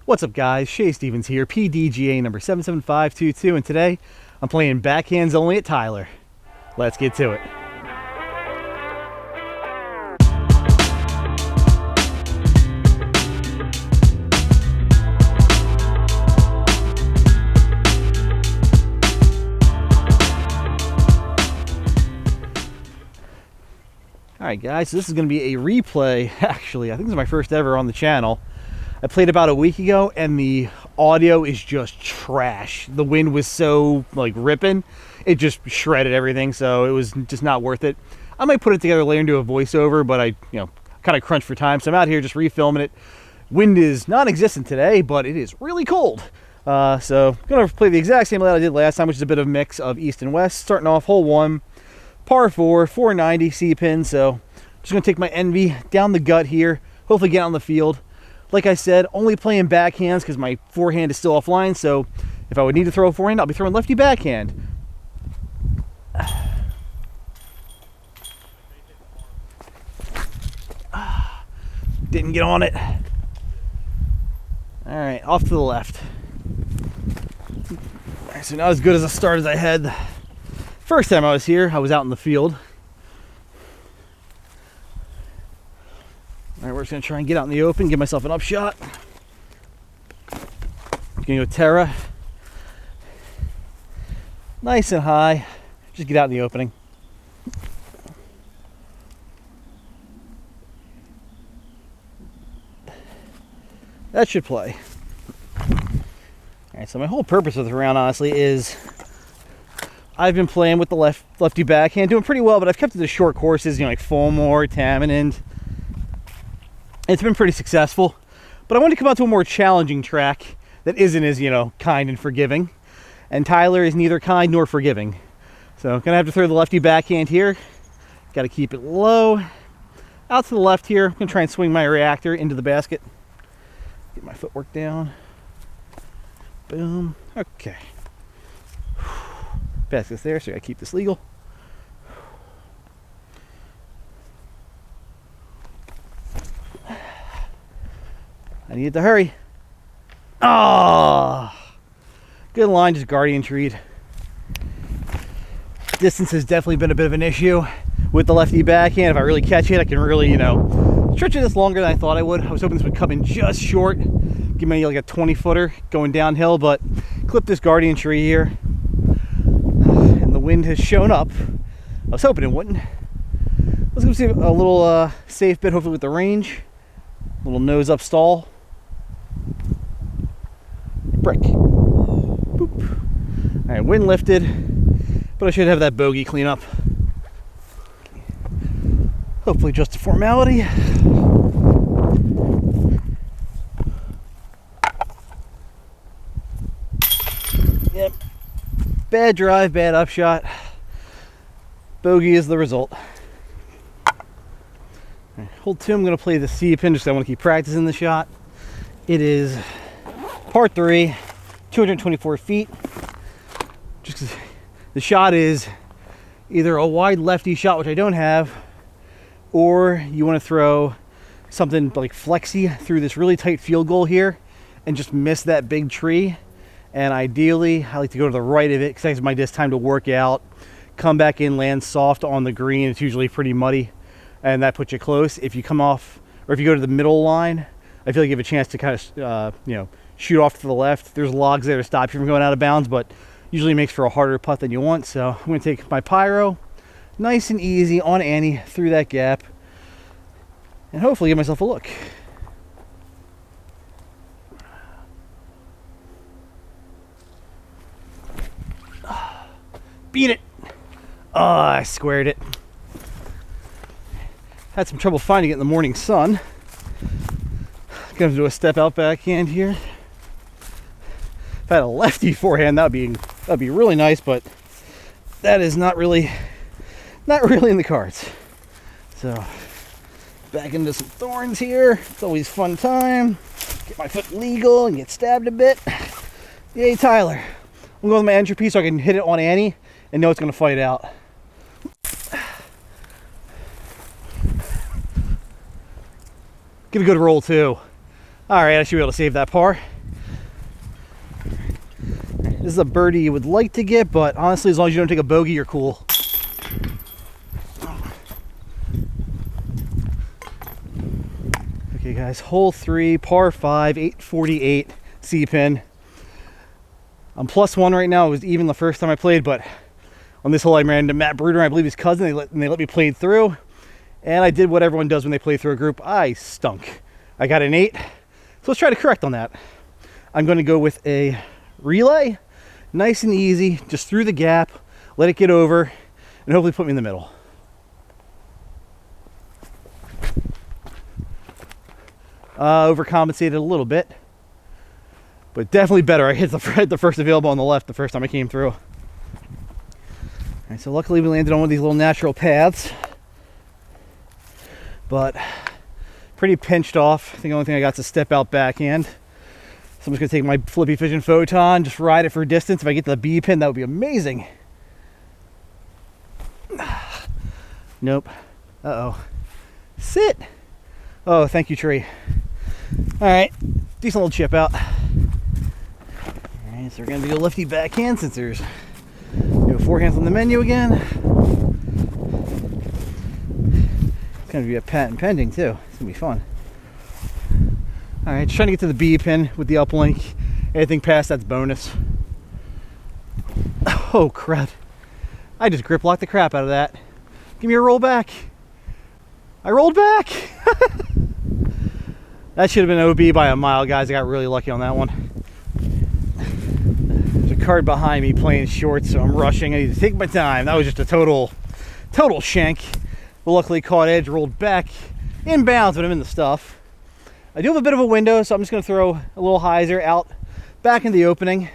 What's up guys, Shay Stevens here, PDGA number 77522, and today I'm playing backhands only at Tyler. Let's get to it. Alright guys, so this is going to be a replay, actually. I think this is my first ever on the channel. I played about a week ago and the audio is just trash. The wind was so like ripping, it just shredded everything, so it was just not worth it. I might put it together later and do a voiceover, but I kind of crunched for time, so I'm out here just refilming it. Wind is non-existent today, but it is really cold. So I'm going to play the exact same layout I did last time, which is a bit of a mix of east and west. Starting off hole 1, par 4, 490 C-pin, so just going to take my Envy down the gut here, hopefully get on the field. Like I said, only playing backhands because my forehand is still offline, so if I would need to throw a forehand, I'll be throwing lefty backhand. Didn't get on it. All right, off to the left. All right, so not as good as a start as I had. First time I was here, I was out in the field. All right, we're just gonna try and get out in the open, give myself an upshot. Gonna go Terra. Nice and high. Just get out in the opening. That should play. All right, so my whole purpose of the round, honestly, is I've been playing with the lefty backhand, doing pretty well, but I've kept it to short courses, like Fulmore, Tamanend. It's been pretty successful, but I wanted to come out to a more challenging track that isn't as, kind and forgiving. And Tyler is neither kind nor forgiving. So I'm gonna have to throw the lefty backhand here. Got to keep it low. Out to the left here. I'm gonna try and swing my reactor into the basket. Get my footwork down. Boom. Okay. Basket's there, so I gotta keep this legal. I needed to hurry. Oh, good line, just guardian treed. Distance has definitely been a bit of an issue with the lefty backhand. If I really catch it, I can really, stretch it this longer than I thought I would. I was hoping this would come in just short, give me like a 20-footer going downhill, but clip this guardian tree here. And the wind has shown up. I was hoping it wouldn't. Let's go see a little safe bit, hopefully with the range. Little nose up stall. Brick. Boop. All right, wind lifted, but I should have that bogey clean up. Hopefully just a formality. Yep. Bad drive, bad upshot. Bogey is the result. Right, hole 2, I'm going to play the C-pin, just I want to keep practicing the shot. It is par 3, 224 feet. Just 'cause the shot is either a wide lefty shot, which I don't have, or you want to throw something like flexy through this really tight field goal here and just miss that big tree. And ideally, I like to go to the right of it because that gives my time to work out, come back in, land soft on the green. It's usually pretty muddy, and that puts you close. If you come off, or if you go to the middle line, I feel like you have a chance to kind of, shoot off to the left. There's logs there to stop you from going out of bounds, but usually makes for a harder putt than you want. So I'm going to take my pyro, nice and easy on Annie through that gap, and hopefully give myself a look. Beat it. Oh, I squared it. Had some trouble finding it in the morning sun. Gonna do a step out backhand here. If I had a lefty forehand, that'd be really nice, but that is not really in the cards. So back into some thorns here. It's always a fun time. Get my foot legal and get stabbed a bit. Yay, Tyler. I'm going with my entropy so I can hit it on Annie and know it's gonna fight out. Get a good roll too. All right, I should be able to save that par. This is a birdie you would like to get, but honestly, as long as you don't take a bogey, you're cool. Okay guys, hole 3, par 5, 848 C-pin. I'm +1 right now. It was even the first time I played, but on this hole I ran into Matt Bruder, I believe his cousin, and they let me play through. And I did what everyone does when they play through a group. I stunk. I got an 8. So let's try to correct on that. I'm going to go with a relay. Nice and easy, just through the gap, let it get over, and hopefully put me in the middle. Overcompensated a little bit, but definitely better. I hit the first available on the left the first time I came through. All right, so luckily we landed on one of these little natural paths, but pretty pinched off. I think the only thing I got is a step out backhand. So I'm just gonna take my Flippy Fission Photon, just ride it for distance. If I get to the B pin, that would be amazing. Nope. Uh-oh. Sit. Oh, thank you, tree. All right, decent little chip out. All right, so we're gonna do a lefty backhand since there's forehands on the menu again. It's gonna be a patent pending too. It's gonna be fun. All right, just trying to get to the B pin with the uplink. Anything past that's bonus. Oh crap! I just grip locked the crap out of that. Give me a roll back. I rolled back. That should have been OB by a mile, guys. I got really lucky on that one. There's a card behind me playing short, so I'm rushing. I need to take my time. That was just a total shank. But luckily caught edge, rolled back inbounds, but I'm in the stuff. I do have a bit of a window, so I'm just going to throw a little hyzer out back in the opening.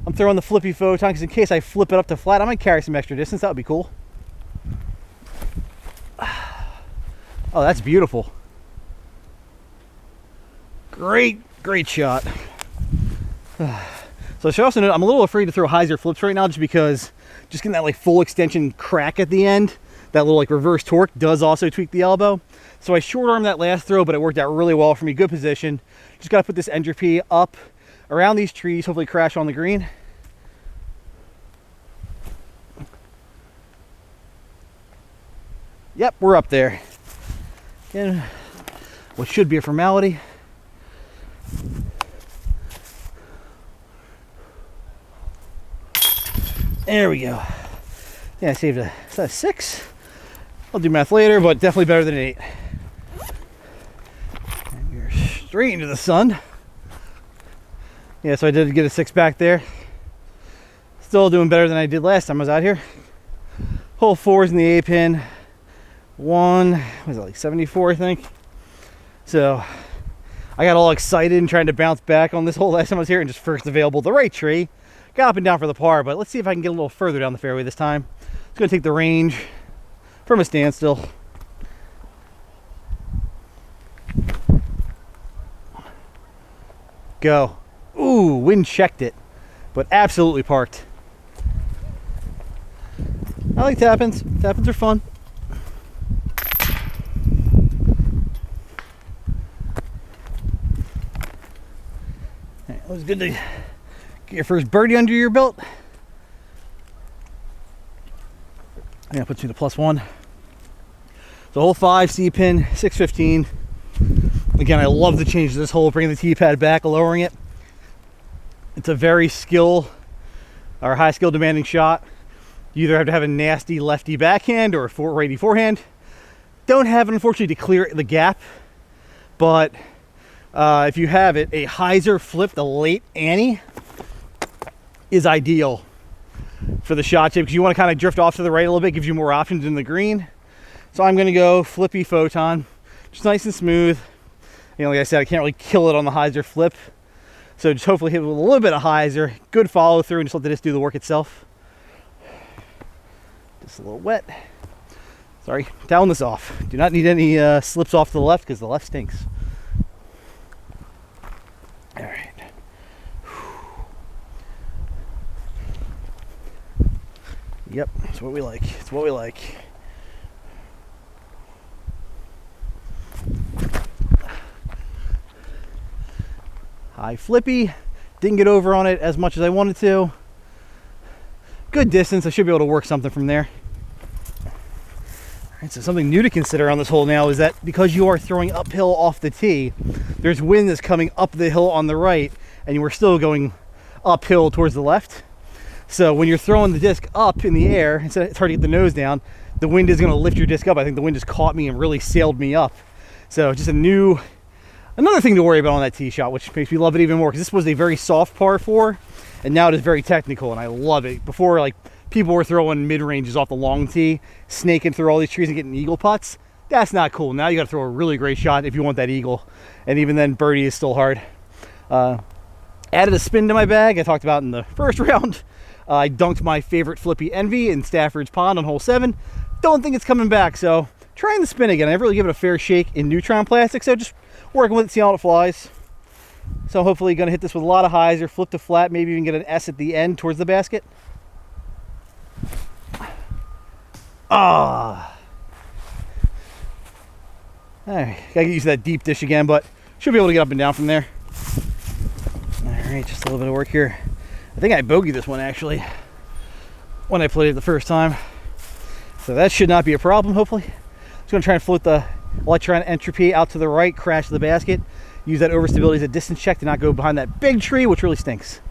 I'm throwing the Flippy Photon because in case I flip it up to flat, I might carry some extra distance. That would be cool. Oh, that's beautiful. Great shot. So I should also note, I'm a little afraid to throw hyzer flips right now just because just getting that like full extension crack at the end, that little like reverse torque does also tweak the elbow. So I short armed that last throw, but it worked out really well for me. Good position. Just got to put this entropy up around these trees, hopefully crash on the green. Yep, we're up there. Again, what should be a formality. There we go. Yeah, I saved a 6. I'll do math later, but definitely better than an 8. And you're straight into the sun. Yeah, so I did get a 6 back there. Still doing better than I did last time I was out here. Hole 4 is in the A pin. 1, was it like 74, I think? So I got all excited and trying to bounce back on this hole last time I was here and just first available the right tree. Got up and down for the par, but let's see if I can get a little further down the fairway this time. It's going to take the range from a standstill. Go. Ooh, wind checked it, but absolutely parked. I like tap-ins. Tap-ins are fun. It was good to get your first birdie under your belt. Yeah, puts you to +1. So hole 5, C pin, 615. Again, I love the change to this hole, bringing the tee pad back, lowering it. It's a very high skill demanding shot. You either have to have a nasty lefty backhand or a righty forehand. Don't have it, unfortunately, to clear the gap, but if you have it, a hyzer flip, the late Annie, is ideal for the shot shape because you want to kind of drift off to the right a little bit, gives you more options in the green. So I'm going to go Flippy Photon, just nice and smooth. You know, like I said, I can't really kill it on the hyzer flip, so just hopefully hit it with a little bit of hyzer, good follow through, and just let the disc do the work itself. Just a little wet. Sorry, toweling this off. Do not need any slips off to the left because the left stinks. All right. Yep, that's what we like. It's what we like. High flippy, Didn't get over on it as much as I wanted to. Good distance. I should be able to work something from there. All right, so something new to consider on this hole now is that because you are throwing uphill off the tee, there's wind that's coming up the hill on the right, and you are still going uphill towards the left. So when you're throwing the disc up in the air, it's hard to get the nose down, the wind is going to lift your disc up. I think the wind just caught me and really sailed me up. So just another thing to worry about on that tee shot, which makes me love it even more, because this was a very soft par 4, and now it is very technical, and I love it. Before, like, people were throwing mid-ranges off the long tee, snaking through all these trees and getting eagle putts. That's not cool. Now you got to throw a really great shot if you want that eagle, and even then, birdie is still hard. Added a spin to my bag. I talked about in the first round. I dunked my favorite flippy Envy in Stafford's Pond on hole 7. Don't think it's coming back, so trying the spin again. I never really give it a fair shake in Neutron plastic, so just working with it, see how it flies. So hopefully going to hit this with a lot of highs or flip to flat, maybe even get an S at the end towards the basket. Ah. All right, gotta get used to that deep dish again, but should be able to get up and down from there. All right, just a little bit of work here. I think I bogeyed this one actually when I played it the first time. So that should not be a problem, hopefully. Just gonna try and float the electron entropy out to the right, crash the basket. Use that overstability as a distance check to not go behind that big tree, which really stinks.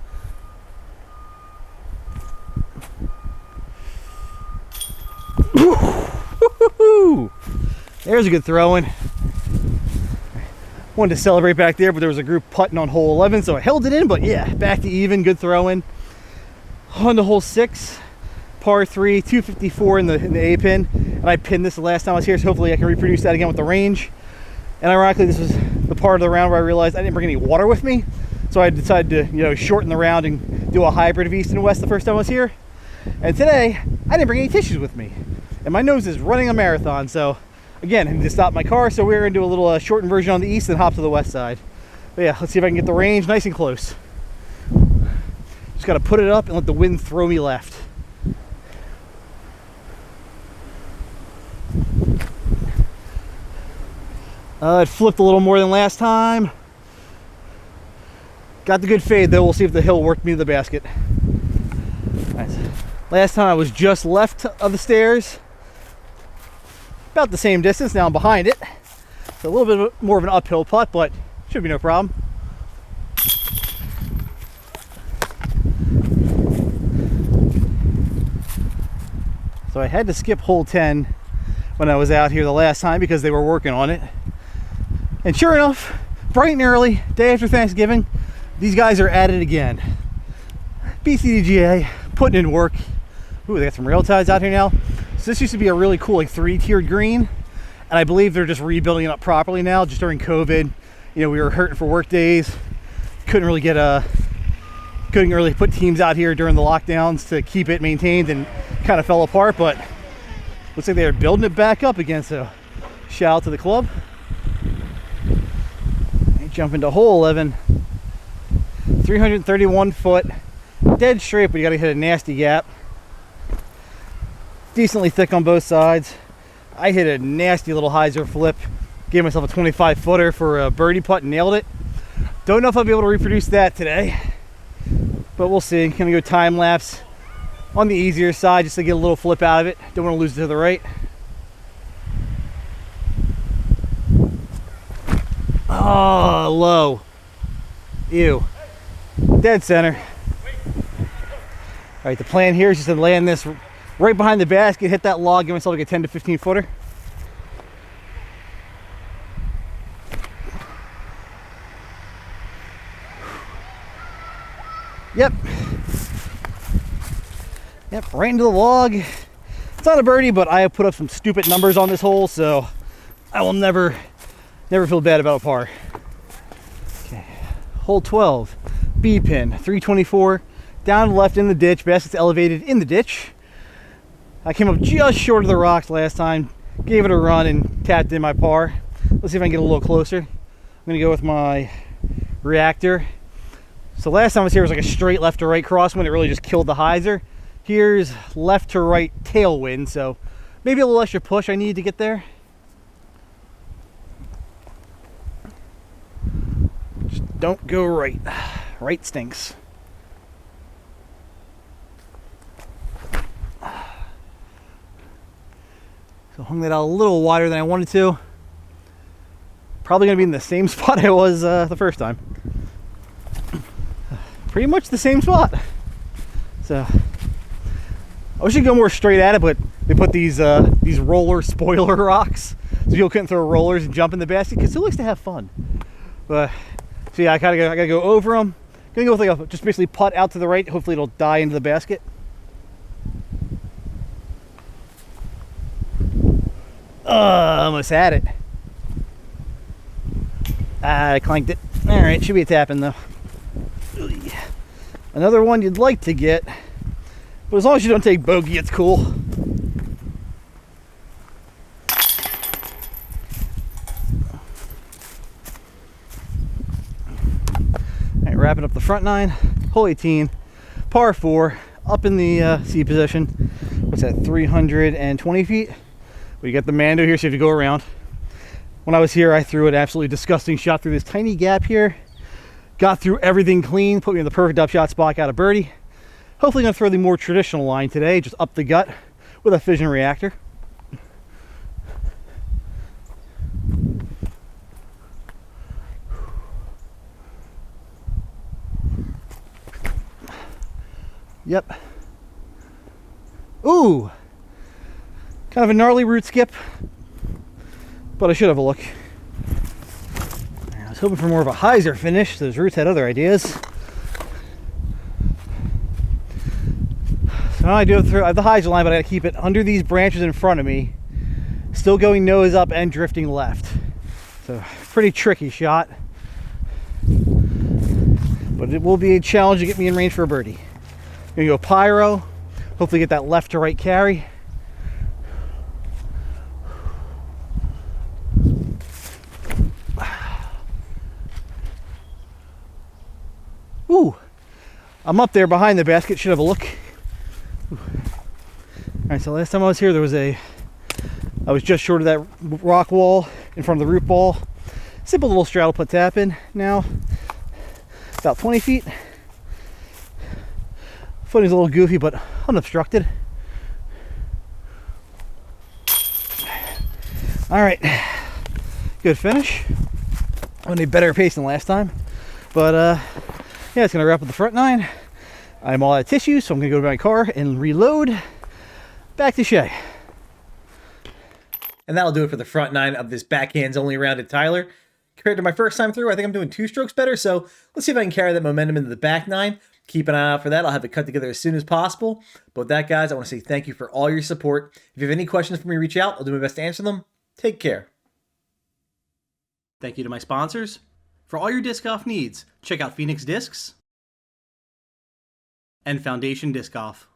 There's a good throw in. Wanted to celebrate back there, but there was a group putting on hole 11, so I held it in, but yeah, back to even, good throw in. On to hole 6, par 3, 254 in the A pin, and I pinned this the last time I was here, so hopefully I can reproduce that again with the range. And ironically, this was the part of the round where I realized I didn't bring any water with me, so I decided to, you know, shorten the round and do a hybrid of East and West the first time I was here. And today, I didn't bring any tissues with me, and my nose is running a marathon, so again, I need to stop my car, so we're going to do a little shortened version on the east and hop to the west side. But yeah, let's see if I can get the range nice and close. Just got to put it up and let the wind throw me left. It flipped a little more than last time. Got the good fade though. We'll see if the hill worked me to the basket. Nice. Last time I was just left of the stairs. About the same distance. Now I'm behind it. It's a little bit more of an uphill putt, but should be no problem. So I had to skip hole 10 when I was out here the last time because they were working on it. And sure enough, bright and early, day after Thanksgiving, these guys are at it again. BCDGA putting in work. Ooh, they got some rail ties out here now. So this used to be a really cool like 3-tiered green, and I believe they're just rebuilding it up properly now. Just during COVID, you know, we were hurting for work days. Couldn't really put teams out here during the lockdowns to keep it maintained, and kind of fell apart. But looks like they are building it back up again. So shout out to the club. Jump into hole 11. 331 foot, dead straight, but you got to hit a nasty gap. Decently thick on both sides. I hit a nasty little hyzer flip. Gave myself a 25 footer for a birdie putt and nailed it. Don't know if I'll be able to reproduce that today, but we'll see. Gonna go time lapse on the easier side just to get a little flip out of it. Don't want to lose it to the right. Oh, low. Ew. Dead center. All right, the plan here is just to land this right behind the basket, hit that log, give myself like a 10 to 15 footer. Yep, right into the log. It's not a birdie, but I have put up some stupid numbers on this hole, so I will never feel bad about a par. Okay, hole 12, B pin, 324, down left in the ditch, basket's elevated in the ditch. I came up just short of the rocks last time, gave it a run and tapped in my par. Let's see if I can get a little closer. I'm gonna go with my reactor. So last time I was here was like a straight left to right crosswind. It really just killed the hyzer. Here's left to right tailwind, so maybe a little extra push I need to get there. Just don't go right. right stinks. So hung that out a little wider than I wanted to. Probably gonna be in the same spot I was the first time. Pretty much the same spot. So I wish you could go more straight at it, but they put these roller spoiler rocks so people couldn't throw rollers and jump in the basket because who likes to have fun? But so yeah, I gotta go over them. Gonna go with like just basically putt out to the right. Hopefully it'll die into the basket. Almost had it. I clanked it. All right, should be a tap-in though. Another one you'd like to get, but as long as you don't take bogey, it's cool. All right, wrapping up the front nine, hole 18, par 4, up in the C position. What's that, 320 feet? We got the Mando here, so you have to go around. When I was here, I threw an absolutely disgusting shot through this tiny gap here. Got through everything clean, put me in the perfect upshot spot, got a birdie. Hopefully gonna throw the more traditional line today, just up the gut with a fission reactor. Yep. Ooh, kind of a gnarly root skip, but I should have a look. I was hoping for more of a hyzer finish. Those roots had other ideas. So now I have the hyzer line, but I gotta keep it under these branches in front of me, still going nose up and drifting left. So pretty tricky shot, but it will be a challenge to get me in range for a birdie. Gonna go pyro, hopefully get that left to right carry. Ooh, I'm up there behind the basket, should have a look. Ooh. All right, so last time I was here, I was just short of that rock wall in front of the root ball. Simple little straddle putt tap in. Now, about 20 feet. Footing's a little goofy, but unobstructed. All right, good finish. I need better pace than last time, but yeah, it's gonna wrap up the front nine. I'm all out of tissue, so I'm gonna go to my car and reload. Back to Shay. And that'll do it for the front nine of this backhands only round at Tyler. Compared to my first time through, I think I'm doing 2 strokes better, so let's see if I can carry that momentum into the back nine. Keep an eye out for that. I'll have it cut together as soon as possible. But with that, guys, I want to say thank you for all your support. If you have any questions for me, reach out. I'll do my best to answer them. Take care. Thank you to my sponsors. For all your disc golf needs, check out Phoenix Discs and Foundation Disc Golf.